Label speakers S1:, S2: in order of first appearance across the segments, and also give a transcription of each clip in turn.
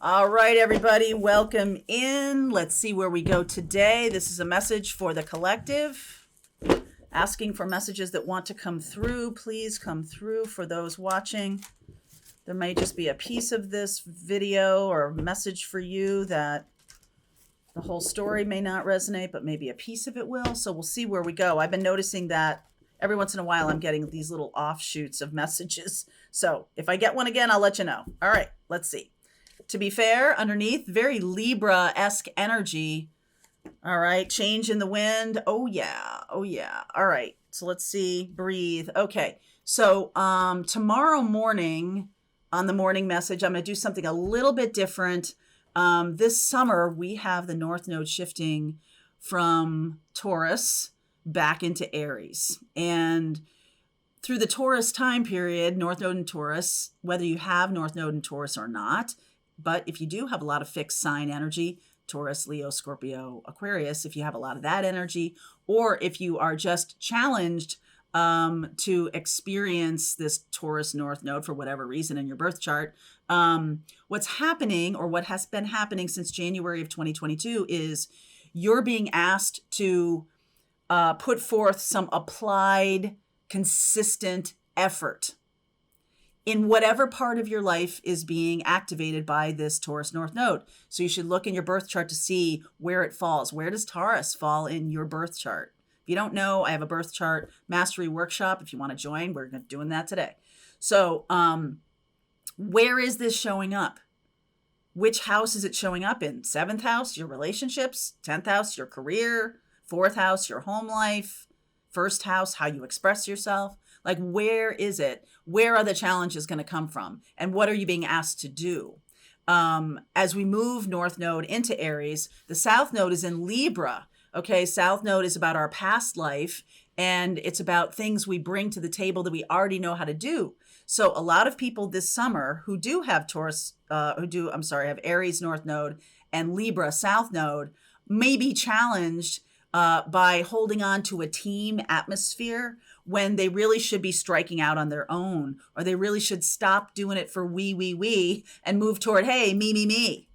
S1: All right, everybody, welcome in. Let's see where we go today. This is a message for the collective, asking for messages that want to come through. Please come through for those watching. There may just be a piece of this video or message for you that the whole story may not resonate, but maybe a piece of it will. So we'll see where we go. I've been noticing that every once in a while I'm getting these little offshoots of messages. So if I get one again, I'll let you know. All right, let's see. To be fair, underneath, very Libra-esque energy. All right, change in the wind. Oh, yeah. Oh, yeah. All right, so let's see. Breathe. Okay, so tomorrow morning on the morning message, I'm going to do something a little bit different. This summer, we have the North Node shifting from Taurus back into Aries. And through the Taurus time period, North Node in Taurus, whether you have North Node in Taurus or not, but if you do have a lot of fixed sign energy, Taurus, Leo, Scorpio, Aquarius, if you have a lot of that energy, or if you are just challenged to experience this Taurus North Node for whatever reason in your birth chart, what's happening, or what has been happening since January of 2022, is you're being asked to put forth some applied, consistent effort in whatever part of your life is being activated by this Taurus North Node. So you should look in your birth chart to see where it falls. Where does Taurus fall in your birth chart? If you don't know, I have a birth chart mastery workshop. If you want to join, we're doing that today. So where is this showing up? Which house is it showing up in? 7th house, your relationships. 10th house, your career. 4th house, your home life. 1st house, how you express yourself. Like, where is it? Where are the challenges going to come from? And what are you being asked to do? As we move North Node into Aries, the South Node is in Libra. Okay, South Node is about our past life, and it's about things we bring to the table that we already know how to do. So a lot of people this summer who do have have Aries North Node and Libra South Node may be challenged by holding on to a team atmosphere when they really should be striking out on their own, or they really should stop doing it for we, and move toward, hey, me.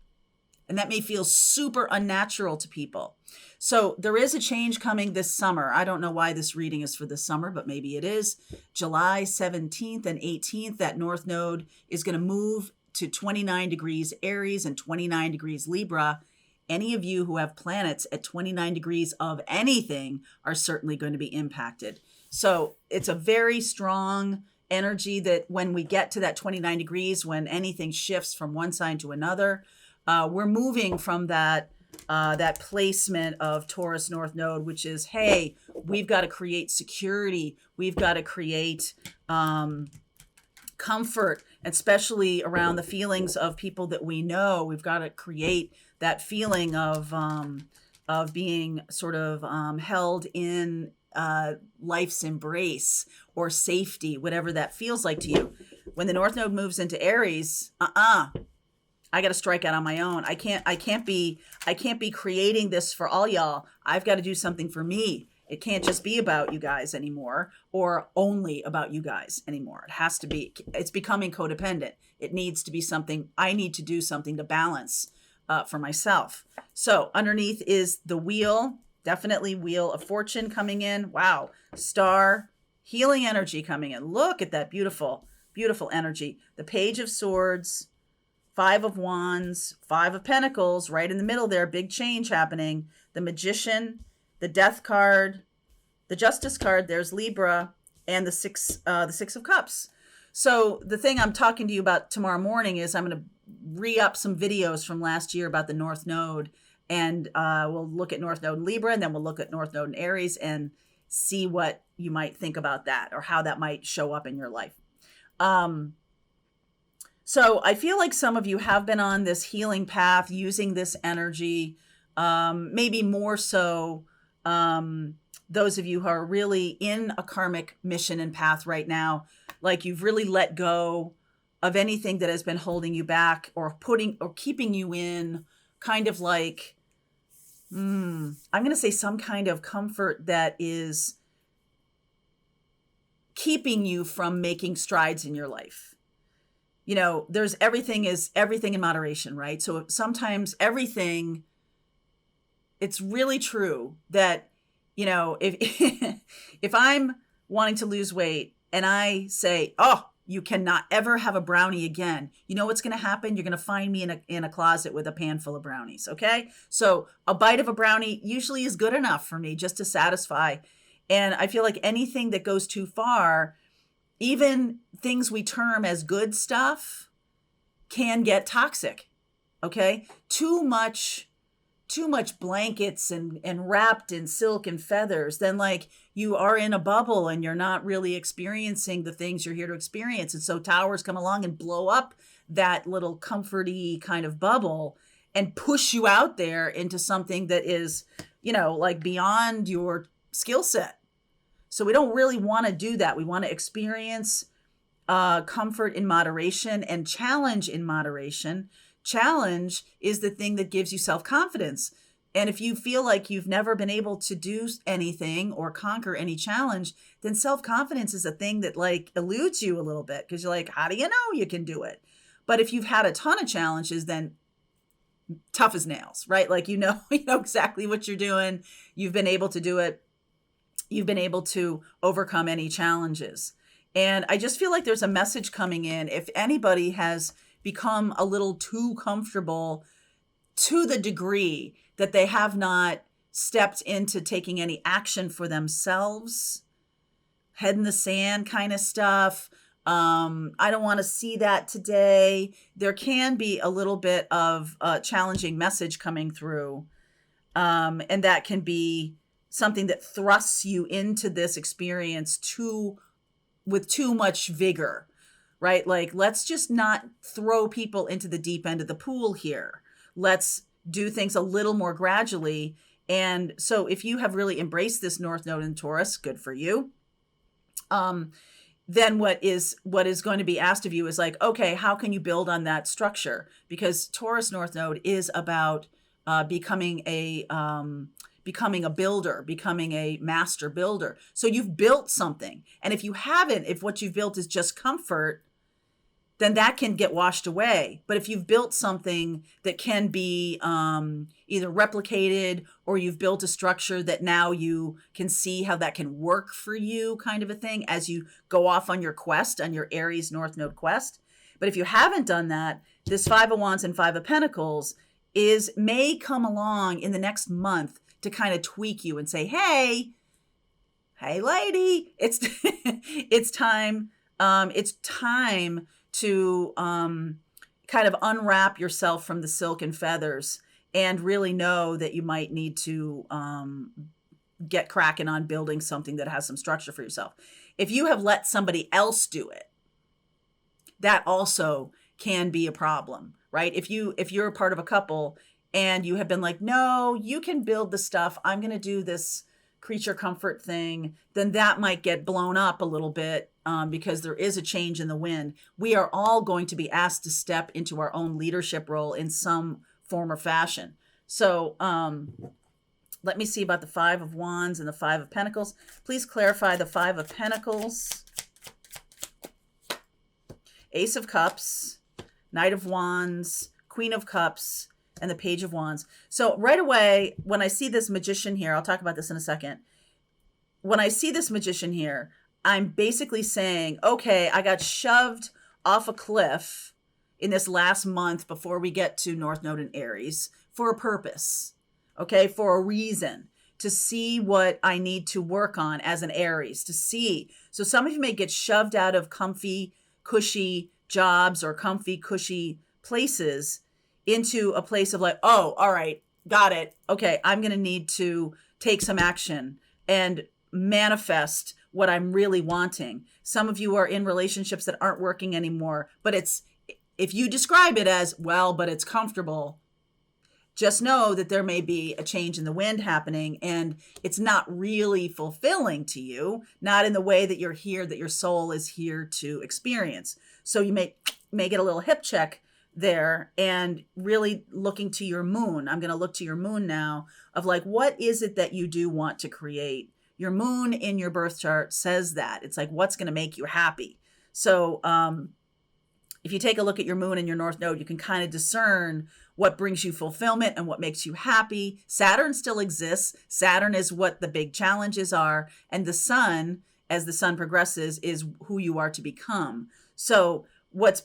S1: And that may feel super unnatural to people. So there is a change coming this summer. I don't know why this reading is for this summer, but maybe it is. July 17th and 18th, that North Node is going to move to 29 degrees Aries and 29 degrees Libra. Any of you who have planets at 29 degrees of anything are certainly going to be impacted. So it's a very strong energy that when we get to that 29 degrees, when anything shifts from one sign to another, we're moving from that placement of Taurus North Node, which is, hey, we've got to create security. We've got to create comfort, especially around the feelings of people that we know. We've got to create that feeling of being sort of held in life's embrace or safety, whatever that feels like to you. When the North Node moves into Aries, I got to strike out on my own. I can't be creating this for all y'all. I've got to do something for me. It can't just be about you guys anymore, or only about you guys anymore. It has to be, it's becoming codependent. It needs to be something, I need to do something to balance for myself. So underneath is the wheel, definitely Wheel of Fortune coming in. Wow. Star, healing energy coming in. Look at that beautiful, beautiful energy. The Page of Swords, 5 of Wands, 5 of Pentacles, right in the middle there, big change happening. The Magician, the Death card, the Justice card, there's Libra, and the Six of Cups. So the thing I'm talking to you about tomorrow morning is I'm going to re-up some videos from last year about the North Node, and we'll look at North Node in Libra, and then we'll look at North Node in Aries and see what you might think about that, or how that might show up in your life. So I feel like some of you have been on this healing path using this energy, maybe more so those of you who are really in a karmic mission and path right now, like you've really let go of anything that has been holding you back or keeping you in kind of like, I'm going to say some kind of comfort that is keeping you from making strides in your life. you know, there's everything in moderation, right? So sometimes everything, it's really true that, you know, if if I'm wanting to lose weight and I say, oh, you cannot ever have a brownie again, you know what's going to happen? You're going to find me in a closet with a pan full of brownies. Okay. So a bite of a brownie usually is good enough for me just to satisfy. And I feel like anything that goes too far, even things we term as good stuff, can get toxic. Okay. Too much blankets and wrapped in silk and feathers, then like you are in a bubble and you're not really experiencing the things you're here to experience. And so towers come along and blow up that little comforty kind of bubble and push you out there into something that is, you know, like beyond your skill set. So we don't really want to do that. We want to experience comfort in moderation and challenge in moderation. Challenge is the thing that gives you self-confidence. And if you feel like you've never been able to do anything or conquer any challenge, then self-confidence is a thing that like eludes you a little bit because you're like, how do you know you can do it? But if you've had a ton of challenges, then tough as nails, right? Like, you know exactly what you're doing. You've been able to do it. You've been able to overcome any challenges. And I just feel like there's a message coming in. If anybody has become a little too comfortable to the degree that they have not stepped into taking any action for themselves, head in the sand kind of stuff. I don't want to see that today. There can be a little bit of a challenging message coming through. And that can be something that thrusts you into this experience with too much vigor. Right? Like, let's just not throw people into the deep end of the pool here. Let's do things a little more gradually. And so if you have really embraced this North Node in Taurus, good for you. Then what is going to be asked of you is like, okay, how can you build on that structure? Because Taurus North Node is about becoming a builder, becoming a master builder. So you've built something. And if you haven't, if what you've built is just comfort, then that can get washed away. But if you've built something that can be either replicated, or you've built a structure that now you can see how that can work for you, kind of a thing, as you go off on your quest, on your Aries North Node quest. But if you haven't done that, this Five of Wands and Five of Pentacles may come along in the next month to kind of tweak you and say, hey lady, it's it's time to kind of unwrap yourself from the silk and feathers and really know that you might need to get cracking on building something that has some structure for yourself. If you have let somebody else do it, that also can be a problem, right? If you're a part of a couple and you have been like, no, you can build the stuff, I'm going to do this creature comfort thing, then that might get blown up a little bit because there is a change in the wind. We are all going to be asked to step into our own leadership role in some form or fashion. So let me see about the Five of Wands and the Five of Pentacles. Please clarify the Five of Pentacles, Ace of Cups, Knight of Wands, Queen of Cups, and the Page of Wands. So right away, when I see this Magician here, I'll talk about this in a second. When I see this Magician here, I'm basically saying, okay, I got shoved off a cliff in this last month before we get to North Node in Aries for a purpose, okay, for a reason, to see what I need to work on as an Aries, to see. So some of you may get shoved out of comfy, cushy jobs or comfy, cushy places into a place of like, oh, all right, got it. Okay, I'm going to need to take some action and manifest what I'm really wanting. Some of you are in relationships that aren't working anymore, but if you describe it as, well, but it's comfortable, just know that there may be a change in the wind happening and it's not really fulfilling to you, not in the way that you're here, that your soul is here to experience. So you may get a little hip check there and really looking to your moon. I'm going to look to your moon now of like, what is it that you do want to create? Your moon in your birth chart says that. It's like, what's going to make you happy? So, if you take a look at your moon and your North Node, you can kind of discern what brings you fulfillment and what makes you happy. Saturn still exists. Saturn is what the big challenges are. And the sun, as the sun progresses, is who you are to become. So what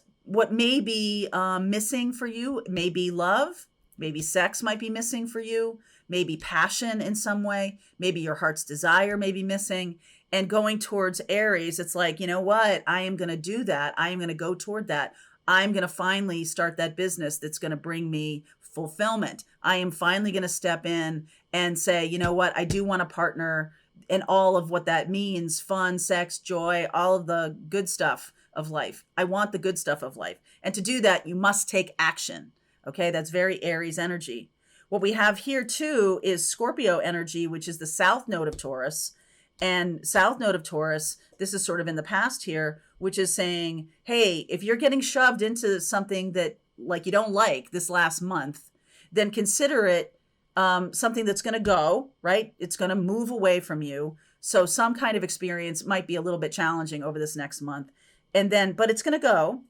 S1: may be missing for you may be love. Maybe sex might be missing for you. Maybe passion in some way. Maybe your heart's desire may be missing. And going towards Aries, it's like, you know what? I am going to do that. I am going to go toward that. I'm going to finally start that business that's going to bring me fulfillment. I am finally going to step in and say, you know what? I do want a partner, and all of what that means, fun, sex, joy, all of the good stuff of life. I want the good stuff of life. And to do that, you must take action. Okay, that's very Aries energy. What we have here too is Scorpio energy, which is the south node of Taurus. And south node of Taurus, this is sort of in the past here, which is saying, hey, if you're getting shoved into something that like you don't like this last month, then consider it something that's going to go, right? It's going to move away from you. So some kind of experience might be a little bit challenging over this next month. And then, but it's going to go.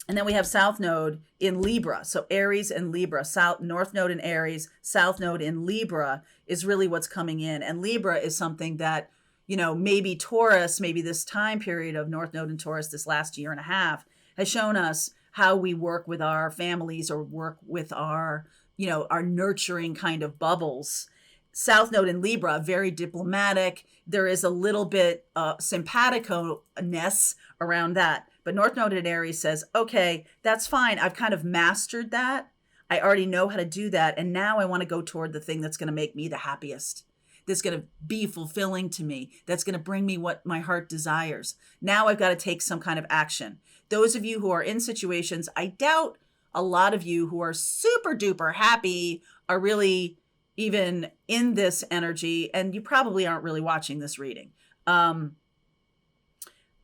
S1: And then we have south node in Libra. So Aries and Libra, north node in Aries, south node in Libra is really what's coming in. And Libra is something that, you know, maybe Taurus, maybe this time period of north node in Taurus, this last year and a half, has shown us how we work with our families or work with our, you know, our nurturing kind of bubbles. South node in Libra, very diplomatic. There is a little bit simpatico-ness around that. But North Node in Aries says, okay, that's fine. I've kind of mastered that. I already know how to do that. And now I want to go toward the thing that's going to make me the happiest, that's going to be fulfilling to me, that's going to bring me what my heart desires. Now I've got to take some kind of action. Those of you who are in situations, I doubt a lot of you who are super duper happy are really even in this energy, and you probably aren't really watching this reading.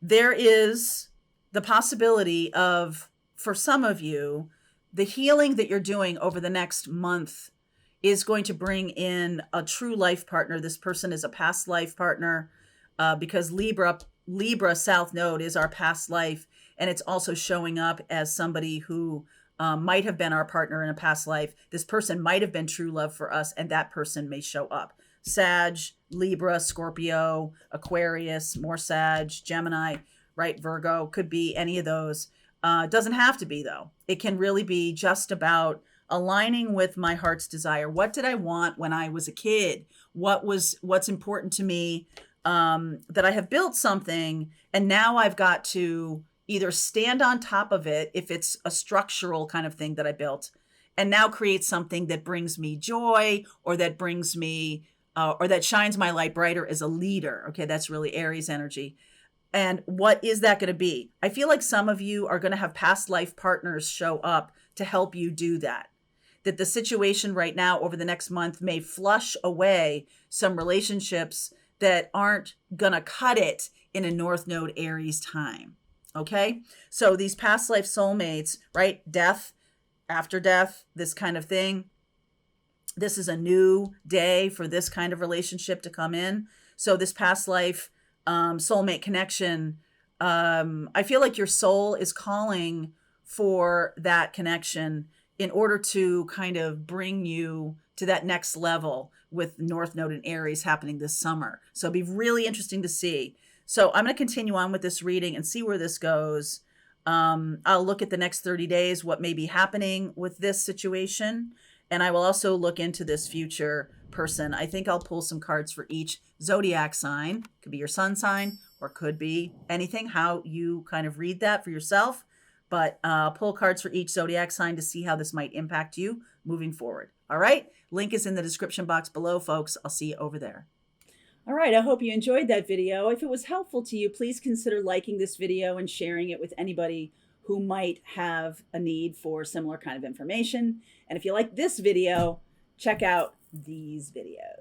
S1: There is the possibility of, for some of you, the healing that you're doing over the next month is going to bring in a true life partner. This person is a past life partner because Libra South Node is our past life. And it's also showing up as somebody who might have been our partner in a past life. This person might have been true love for us, and that person may show up. Sag, Libra, Scorpio, Aquarius, more Sag, Gemini, right? Virgo, could be any of those. It doesn't have to be, though. It can really be just about aligning with my heart's desire. What did I want when I was a kid? What's important to me? That I have built something, and now I've got to either stand on top of it, if it's a structural kind of thing that I built, and now create something that brings me joy, or that brings me, or that shines my light brighter as a leader. Okay, that's really Aries energy. And what is that going to be? I feel like some of you are going to have past life partners show up to help you do that. That the situation right now over the next month may flush away some relationships that aren't going to cut it in a North Node Aries time. Okay? So these past life soulmates, right? Death, after death, this kind of thing. This is a new day for this kind of relationship to come in. So this past life soulmate connection, I feel like your soul is calling for that connection in order to kind of bring you to that next level with North Node and Aries happening this summer. So it'll be really interesting to see. So I'm going to continue on with this reading and see where this goes. I'll look at the next 30 days, what may be happening with this situation. And I will also look into this future person. I think I'll pull some cards for each zodiac sign. Could be your sun sign, or could be anything, how you kind of read that for yourself. But pull cards for each zodiac sign to see how this might impact you moving forward. All right. Link is in the description box below, folks. I'll see you over there. All right. I hope you enjoyed that video. If it was helpful to you, please consider liking this video and sharing it with anybody who might have a need for similar kind of information. And if you like this video, check out these videos.